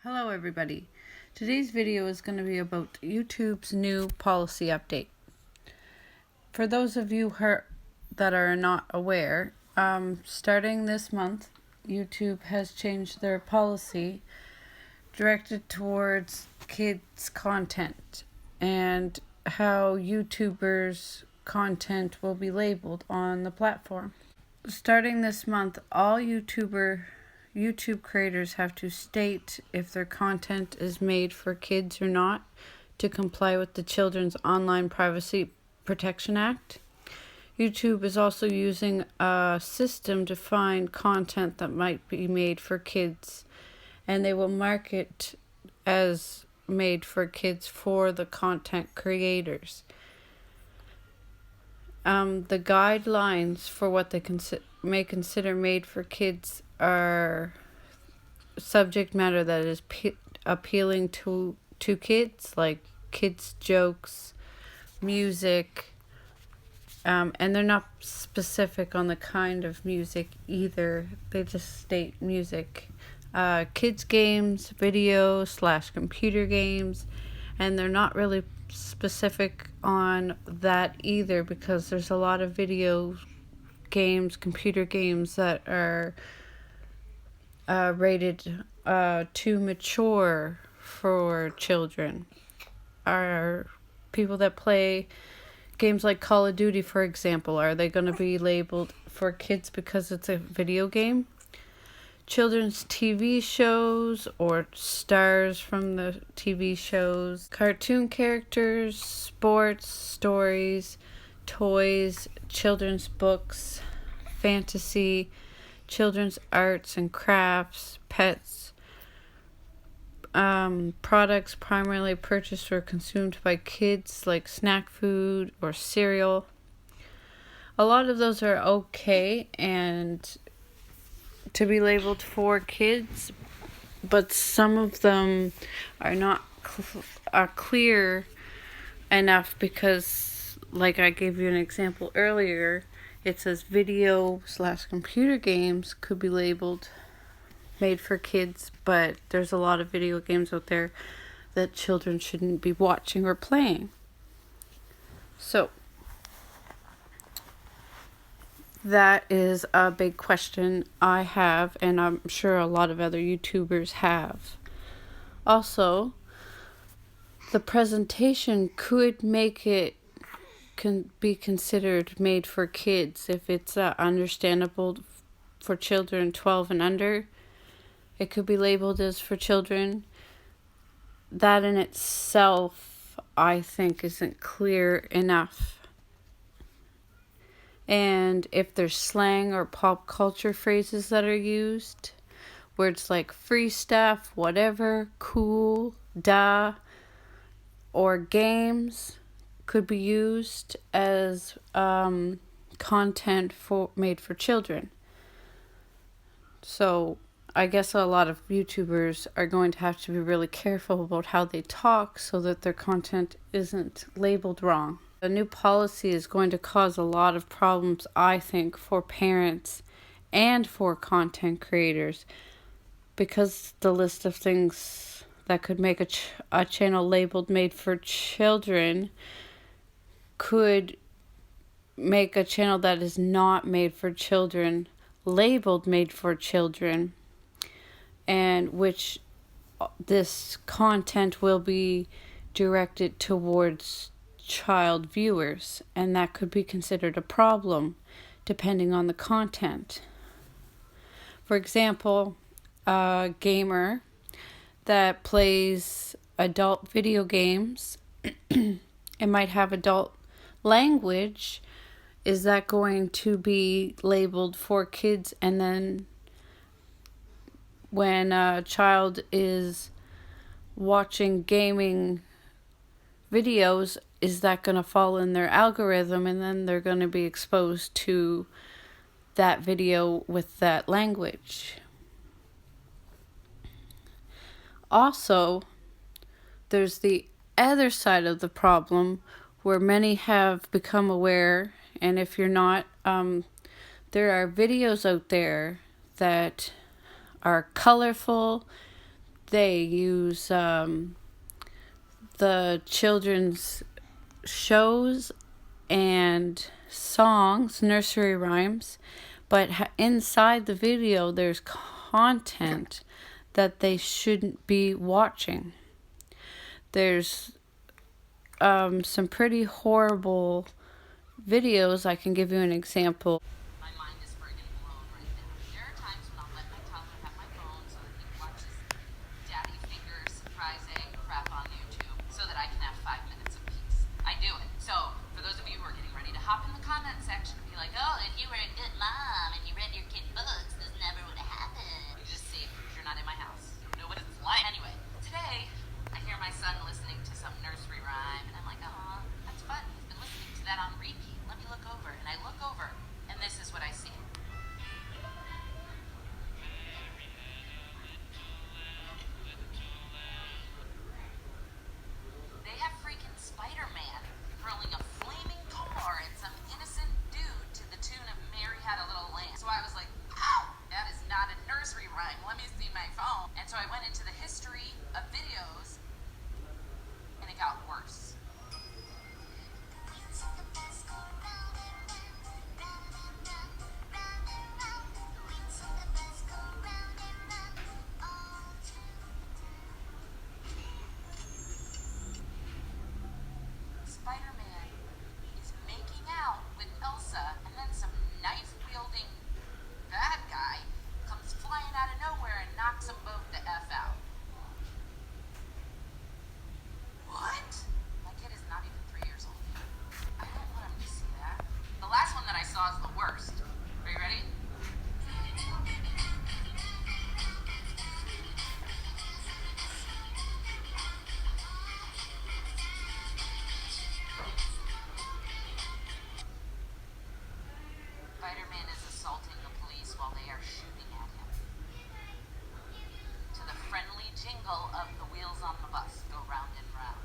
Hello everybody. Today's video is going to be about YouTube's new policy update. For those of you that are not aware, starting this month, YouTube has changed their policy directed towards kids' content and how YouTubers' content will be labeled on the platform. Starting this month, all YouTube creators have to state if their content is made for kids or not to comply with the Children's Online Privacy Protection Act. YouTube is also using a system to find content that might be made for kids, and they will mark it as made for kids for the content creators. The guidelines for what they may consider made for kids are subject matter that is appealing to kids, like kids' jokes, music, and they're not specific on the kind of music either. They just state music. Kids' games, video / computer games, and they're not really specific on that either, because there's a lot of video games, computer games that are rated too mature for children. Are people that play games like Call of Duty, for example, are they going to be labeled for kids because it's a video game? Children's TV shows or stars from the TV shows, cartoon characters, sports, stories, toys, children's books, fantasy, children's arts and crafts, pets, products primarily purchased or consumed by kids like snack food or cereal. A lot of those are okay and to be labeled for kids, but some of them are not clear enough, because like I gave you an example earlier, it says video / computer games could be labeled made for kids, but there's a lot of video games out there that children shouldn't be watching or playing. So that is a big question I have, and I'm sure a lot of other YouTubers have. Also, the presentation could make it can be considered made for kids if it's understandable for children 12 and under. It could be labeled as for children. That in itself, I think, isn't clear enough. And if there's slang or pop culture phrases that are used, words like free stuff, whatever, cool, duh, or games could be used as content made for children. So I guess a lot of YouTubers are going to have to be really careful about how they talk so that their content isn't labeled wrong. The new policy is going to cause a lot of problems, I think, for parents and for content creators, because the list of things that could make a channel labeled made for children could make a channel that is not made for children labeled made for children, and which this content will be directed towards child viewers, and that could be considered a problem depending on the content. For example, a gamer that plays adult video games it might have adult language. Is that going to be labeled for kids? And then when a child is watching gaming videos, is that going to fall in their algorithm, and then they're going to be exposed to that video with that language? Also, there's the other side of the problem where many have become aware, and if you're not, there are videos out there that are colorful, they use the children's shows and songs, nursery rhymes, but inside the video there's content that they shouldn't be watching. There's some pretty horrible videos. I can give you an example. My mind is friggin' blown right now. There are times when I'll let my toddler have my phone so that he watches daddy fingers surprising crap on YouTube so that I can have 5 minutes of peace. I do it. So, for those of you who are getting ready to hop in the comment section and be like, oh, if you were a good mom and you read your kid books, this never would have happened. You just see, you're not in my house. You don't know what it's like. Anyway, today, I hear my son listening to some nursery rhyme, and I'm like, oh, that's fun. He's been listening to that on repeat. Let me look over. And I look over, and this is what I see. They have freaking Spider-Man hurling a flaming car at some innocent dude to the tune of Mary Had a Little Lamb. So I was like, ow, that is not a nursery rhyme. Let me see my phone. And so I went into the history of videos, and it got worse. Spider-Man is making out with Elsa, and then some knife-wielding bad guy comes flying out of nowhere and knocks them both the F out. What? My kid is not even 3 years old. I don't want him to see that. The last one that I saw is the worst. Are you ready? Spider-Man is assaulting the police while they are shooting at him. To the friendly jingle of the wheels on the bus go round and round.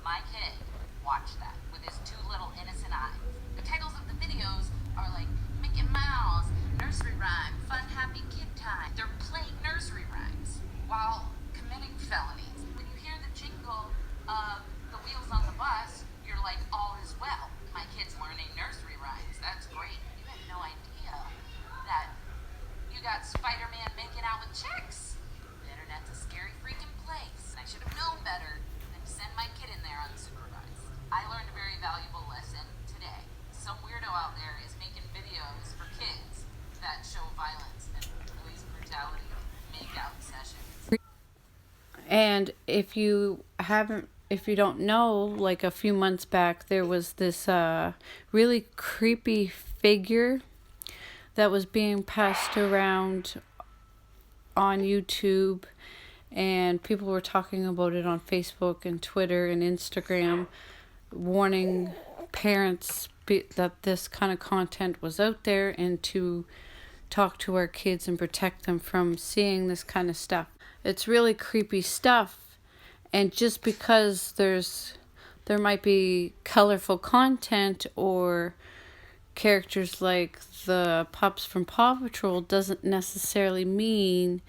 My kid watched that with his two little innocent eyes. The titles of the videos are like Mickey Mouse, nursery rhyme, fun happy kid time. They're playing nursery rhymes while committing felonies. When you hear the jingle of the wheels on the bus, you're like, all is well. My kid's learning nursery rhymes. That's great. You had no idea that you got Spider-Man making out with chicks. The internet's a scary freaking place. I should have known better than to send my kid in there unsupervised. I learned a very valuable lesson today. Some weirdo out there is making videos for kids that show violence and police brutality, make-out sessions. And if you don't know, like a few months back, there was this really creepy figure that was being passed around on YouTube, and people were talking about it on Facebook and Twitter and Instagram, warning parents that this kind of content was out there and to talk to our kids and protect them from seeing this kind of stuff. It's really creepy stuff, and just because there might be colorful content or characters like the pups from Paw Patrol doesn't necessarily mean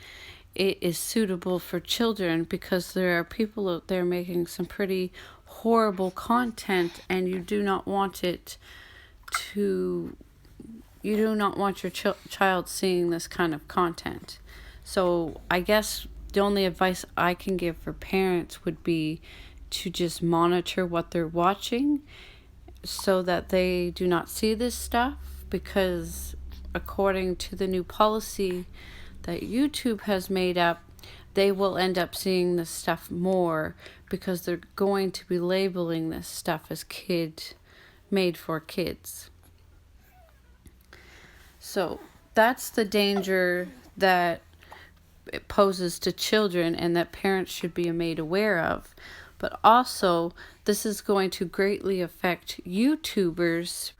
it is suitable for children, because there are people out there making some pretty horrible content, and you do not want your child seeing this kind of content. So I guess the only advice I can give for parents would be to just monitor what they're watching so that they do not see this stuff, because according to the new policy that YouTube has made up, they will end up seeing this stuff more, because they're going to be labeling this stuff as made for kids. So that's the danger that it poses to children and that parents should be made aware of. But also, this is going to greatly affect YouTubers,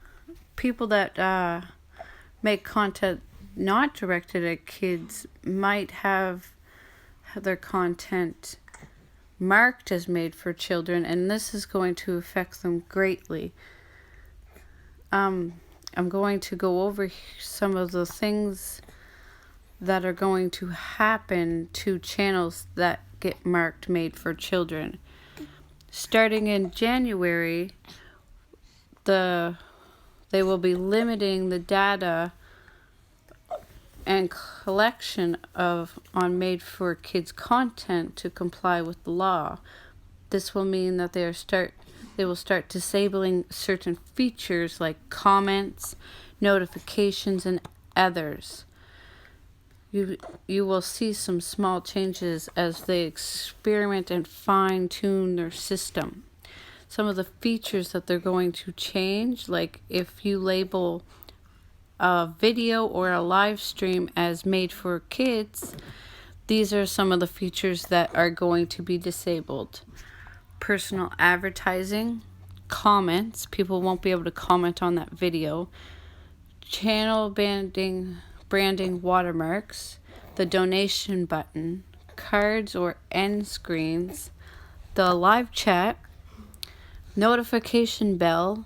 people that make content not directed at kids might have their content marked as made for children, and this is going to affect them greatly. I'm going to go over some of the things that are going to happen to channels that get marked made for children. Starting in January, they will be limiting the data and collection on made for kids content to comply with the law. This will mean that they will start disabling certain features like comments, notifications, and others. You will see some small changes as they experiment and fine-tune their system. Some of the features that they're going to change, like if you label a video or a live stream as made for kids, these are some of the features that are going to be disabled. Personal advertising, comments, people won't be able to comment on that video, channel branding watermarks, the donation button, cards or end screens, the live chat, notification bell,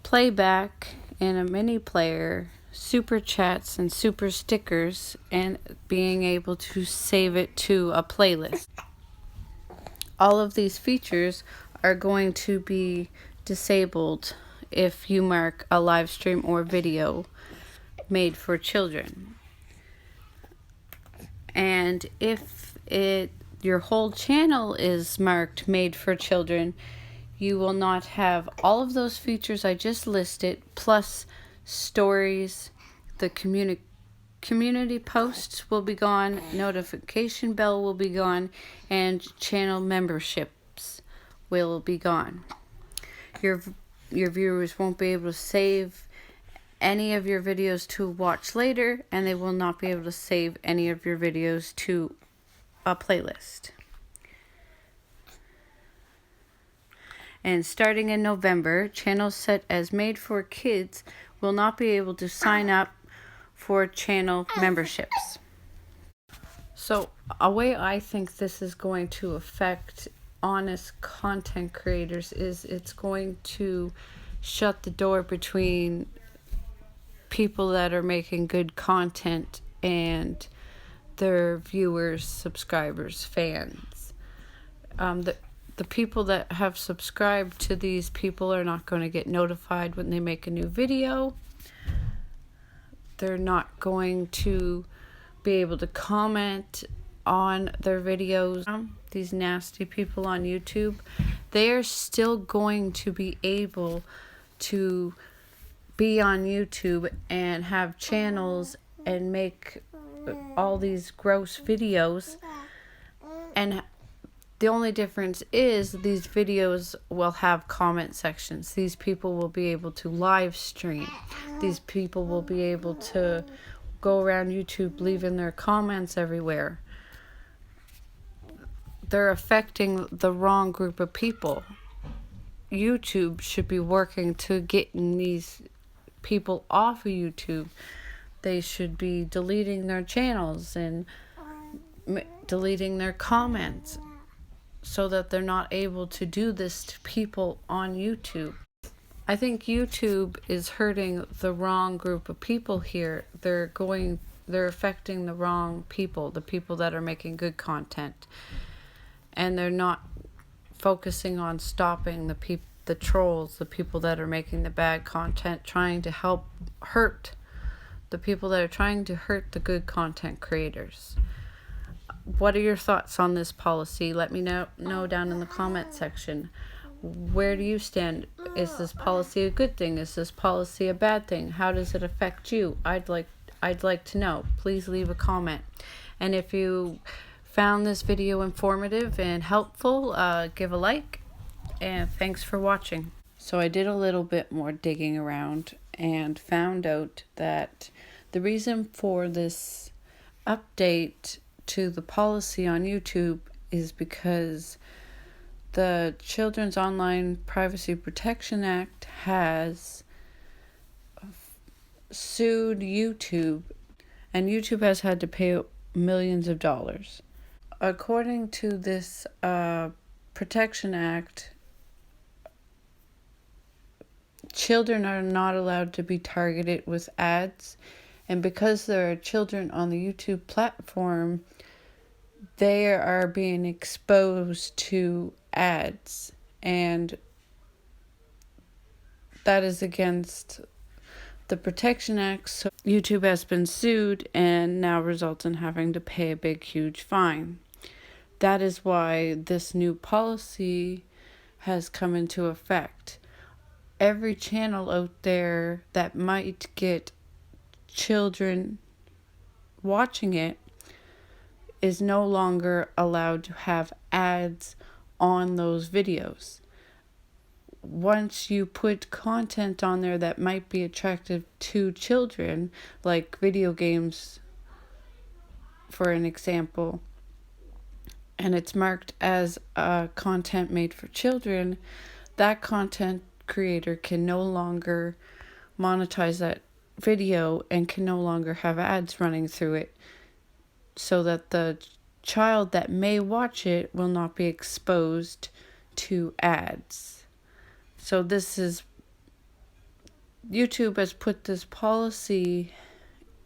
playback and a mini player, super chats and super stickers, and being able to save it to a playlist. All of these features are going to be disabled if you mark a live stream or video made for children. And if your whole channel is marked made for children, you will not have all of those features I just listed, plus stories, the community posts will be gone, notification bell will be gone, and channel memberships will be gone. Your viewers won't be able to save any of your videos to watch later, and they will not be able to save any of your videos to a playlist. And starting in November, channels set as made for kids will not be able to sign up for channel memberships. So a way I think this is going to affect honest content creators is it's going to shut the door between people that are making good content and their viewers, subscribers, fans. The people that have subscribed to these people are not going to get notified when they make a new video. They're not going to be able to comment on their videos. These nasty people on YouTube, they are still going to be able to be on YouTube and have channels and make all these gross videos, and the only difference is these videos will have comment sections. These people will be able to live stream. These people will be able to go around YouTube leaving their comments everywhere. They're affecting the wrong group of people. YouTube should be working to getting these people off of YouTube. They should be deleting their channels and deleting their comments so that they're not able to do this to people on YouTube. I think YouTube is hurting the wrong group of people here. They're affecting the wrong people, the people that are making good content. And they're not focusing on stopping the trolls, the people that are making the bad content, trying to hurt the people that are trying to hurt the good content creators. What are your thoughts on this policy? Let me know down in the comment section. Where do you stand? Is this policy a good thing? Is this policy a bad thing? How does it affect you? I'd like to know. Please leave a comment. And if you found this video informative and helpful, give a like. And thanks for watching. So I did a little bit more digging around and found out that the reason for this update to the policy on YouTube is because the Children's Online Privacy Protection Act has sued YouTube, and YouTube has had to pay millions of dollars. According to this Protection Act, children are not allowed to be targeted with ads, and because there are children on the YouTube platform, they are being exposed to ads, and that is against the Protection Act. So YouTube has been sued and now results in having to pay a big, huge fine. That is why this new policy has come into effect. Every channel out there that might get children watching it is no longer allowed to have ads on those videos. Once you put content on there that might be attractive to children, like video games, for an example, and it's marked as content made for children, that content creator can no longer monetize that video and can no longer have ads running through it, so that the child that may watch it will not be exposed to ads. So YouTube has put this policy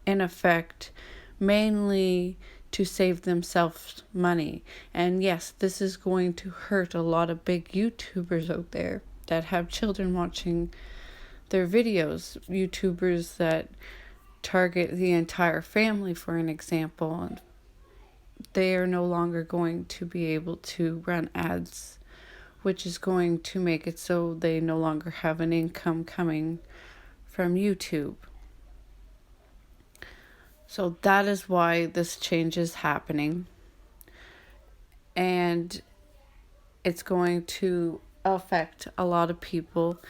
in effect mainly to save themselves money. And yes, this is going to hurt a lot of big YouTubers out there that have children watching their videos. YouTubers that target the entire family, for an example, and they are no longer going to be able to run ads, which is going to make it so they no longer have an income coming from YouTube. So that is why this change is happening. And it's going to affect a lot of people.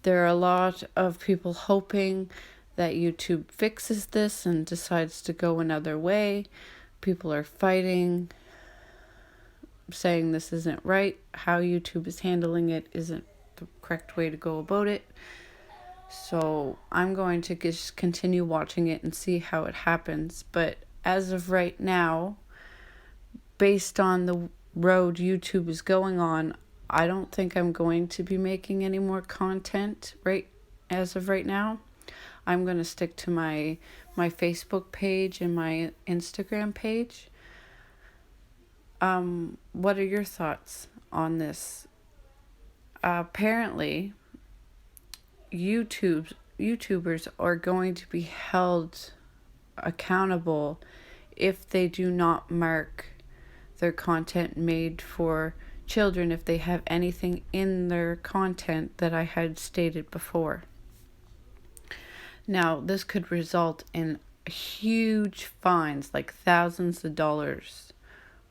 There are a lot of people hoping that YouTube fixes this and decides to go another way. People are fighting, saying this isn't right. How YouTube is handling it isn't the correct way to go about it. So I'm going to just continue watching it and see how it happens. But as of right now, based on the road YouTube is going on, I don't think I'm going to be making any more content as of right now. I'm going to stick to my Facebook page and my Instagram page. What are your thoughts on this? Apparently, YouTubers are going to be held accountable if they do not mark their content made for children, if they have anything in their content that I had stated before. Now, this could result in huge fines, like thousands of dollars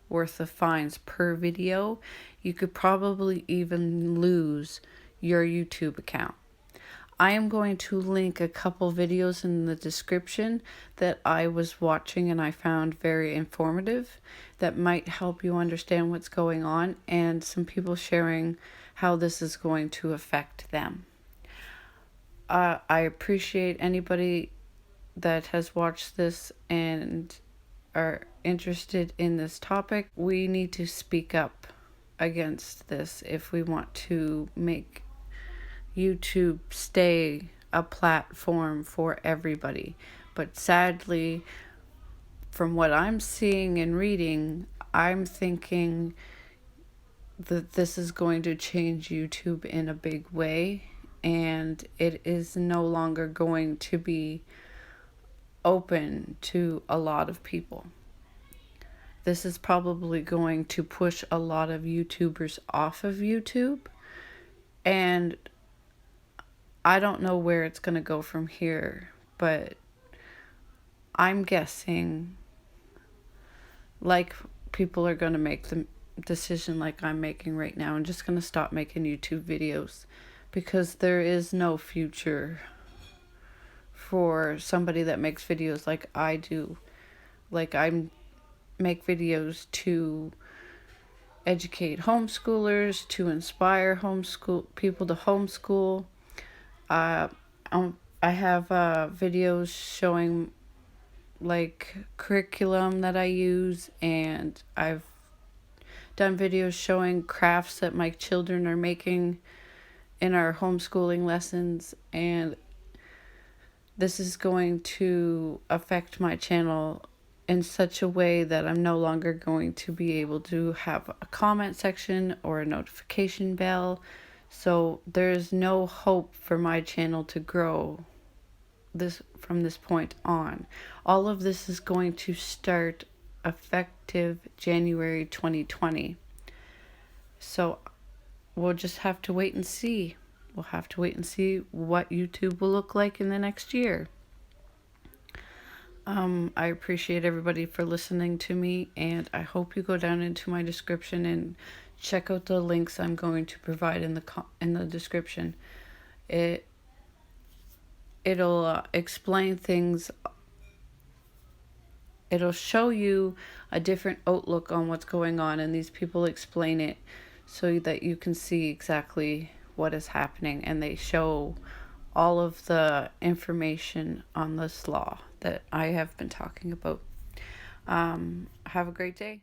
worth of fines per video. You could probably even lose your YouTube account. I am going to link a couple videos in the description that I was watching and I found very informative, that might help you understand what's going on, and some people sharing how this is going to affect them. I appreciate anybody that has watched this and are interested in this topic. We need to speak up against this if we want to make YouTube stay a platform for everybody. But sadly, from what I'm seeing and reading, I'm thinking that this is going to change YouTube in a big way, and it is no longer going to be open to a lot of people. This is probably going to push a lot of YouTubers off of YouTube, and I don't know where it's going to go from here, but I'm guessing like people are going to make the decision like I'm making right now and just going to stop making YouTube videos, because there is no future for somebody that makes videos like I do. Like, I make videos to educate homeschoolers, to inspire people to homeschool. I have videos showing like curriculum that I use, and I've done videos showing crafts that my children are making in our homeschooling lessons, and this is going to affect my channel in such a way that I'm no longer going to be able to have a comment section or a notification bell. So there's no hope for my channel to grow from this point on. All of this is going to start effective January 2020. So we'll just have to wait and see. We'll have to wait and see what YouTube will look like in the next year. I appreciate everybody for listening to me, and I hope you go down into my description and check out the links I'm going to provide in the description. It'll explain things. It'll show you a different outlook on what's going on, and these people explain it so that you can see exactly what is happening, and they show all of the information on this law that I have been talking about. Have a great day.